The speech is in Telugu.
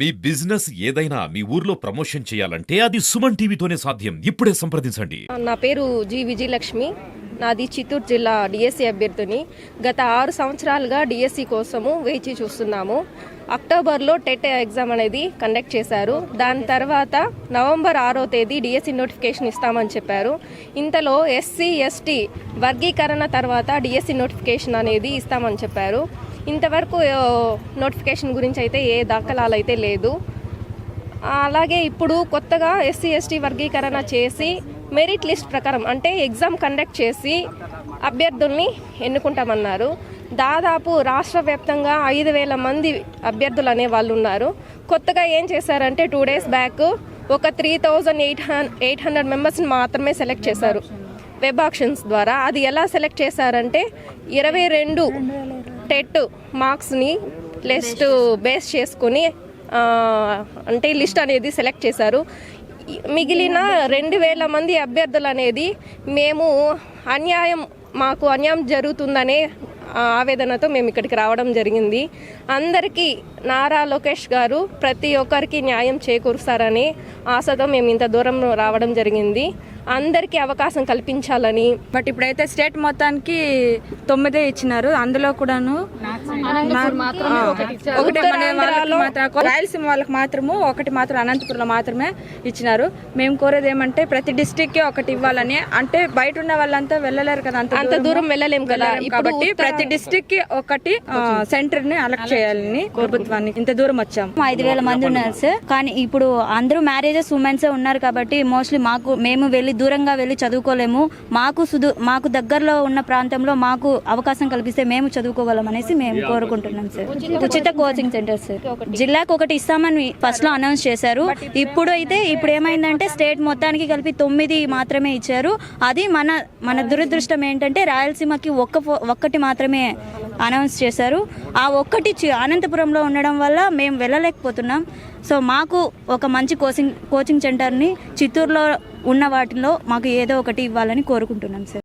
మీ బిజినెస్ ఏదైనా మీ ఊర్లో ప్రమోషన్ చేయాలంటే అది సుమన్ టీవీతోనే సాధ్యం. ఇప్పుడే సంప్రదించండి. నా పేరు జి విజయలక్ష్మి. నాది చిత్తూరు జిల్లా డిఎస్సి అభ్యర్థిని. గత 6 సంవత్సరాలుగా డిఎస్సి కోసము వేచి చూస్తున్నాము. అక్టోబర్లో టెట్ ఎగ్జామ్ అనేది కండక్ట్ చేశారు. దాని తర్వాత నవంబర్ 6వ తేదీ డిఎస్సి నోటిఫికేషన్ ఇస్తామని చెప్పారు. ఇంతలో ఎస్సీ ఎస్టీ వర్గీకరణ తర్వాత డిఎస్సి నోటిఫికేషన్ అనేది ఇస్తామని చెప్పారు. ఇంతవరకు నోటిఫికేషన్ గురించి అయితే ఏ దాఖలాలు అయితే లేదు. అలాగే ఇప్పుడు కొత్తగా ఎస్సీ ఎస్టీ వర్గీకరణ చేసి మెరిట్ లిస్ట్ ప్రకారం అంటే ఎగ్జామ్ కండక్ట్ చేసి అభ్యర్థుల్ని ఎన్నుకుంటామన్నారు. దాదాపు రాష్ట్ర వ్యాప్తంగా 5,000 మంది అభ్యర్థులు అనే వాళ్ళు ఉన్నారు. కొత్తగా ఏం చేశారంటే 2 days బ్యాక్ ఒక 3,800 మెంబర్స్ని మాత్రమే సెలెక్ట్ చేశారు వెబ్ ఆప్షన్స్ ద్వారా. అది ఎలా సెలెక్ట్ చేశారంటే 22 టెట్ మార్క్స్ని లిస్ట్ బేస్ చేసుకుని అంటే లిస్ట్ అనేది సెలెక్ట్ చేశారు. మిగిలిన 2,000 మంది అభ్యర్థులు అనేది మాకు అన్యాయం జరుగుతుందనే ఆవేదనతో మేము ఇక్కడికి రావడం జరిగింది. అందరికీ నారా లోకేష్ గారు ప్రతి ఒక్కరికి న్యాయం చేకూరుస్తారని ఆశతో మేము ఇంత దూరం రావడం జరిగింది. అందరికీ అవకాశం కల్పించాలని. బట్ ఇప్పుడైతే స్టేట్ మొత్తానికి 9 ఇచ్చినారు. అందులో కూడాను రాయలసీమ వాళ్ళకి మాత్రము ఒకటి మాత్రం అనంతపురంలో మాత్రమే ఇచ్చినారు. మేము కోరేది ఏమంటే ప్రతి డిస్టిక్ కి ఒకటి ఇవ్వాలని. అంటే బయట ఉన్న వాళ్ళంతా వెళ్ళలేరు కదా, అంత దూరం వెళ్ళలేము కదా. కాబట్టి ప్రతి డిస్టిక్ కి ఒకటి సెంటర్ ని అలెక్ట్ చేయాలని ప్రభుత్వానికి ఇంత దూరం వచ్చాము. 5,000 మంది ఉన్నారు సార్. కానీ ఇప్పుడు అందరూ మ్యారేజెస్ ఉమెన్స్ ఉన్నారు కాబట్టి మోస్ట్లీ మేము వెళ్ళి దూరంగా వెళ్ళి చదువుకోలేము. మాకు దగ్గరలో ఉన్న ప్రాంతంలో మాకు అవకాశం కల్పిస్తే మేము చదువుకోగలం అనేసి మేము కోరుకుంటున్నాం సార్. ఉచిత కోచింగ్ సెంటర్ సార్ జిల్లాకు ఒకటి ఇస్తామని ఫస్ట్ లో అనౌన్స్ చేశారు. ఇప్పుడు ఏమైందంటే స్టేట్ మొత్తానికి కలిపి 9 మాత్రమే ఇచ్చారు. అది మన దురదృష్టం ఏంటంటే రాయలసీమకి ఒక్కటి మాత్రమే అనౌన్స్ చేశారు. ఆ ఒక్కటి అనంతపురంలో ఉండడం వల్ల మేము వెళ్ళలేకపోతున్నాం. సో మాకు ఒక మంచి కోచింగ్ సెంటర్ని చిత్తూరులో ఉన్న వాటిలో మాకు ఏదో ఒకటి ఇవ్వాలని కోరుకుంటున్నాం సార్.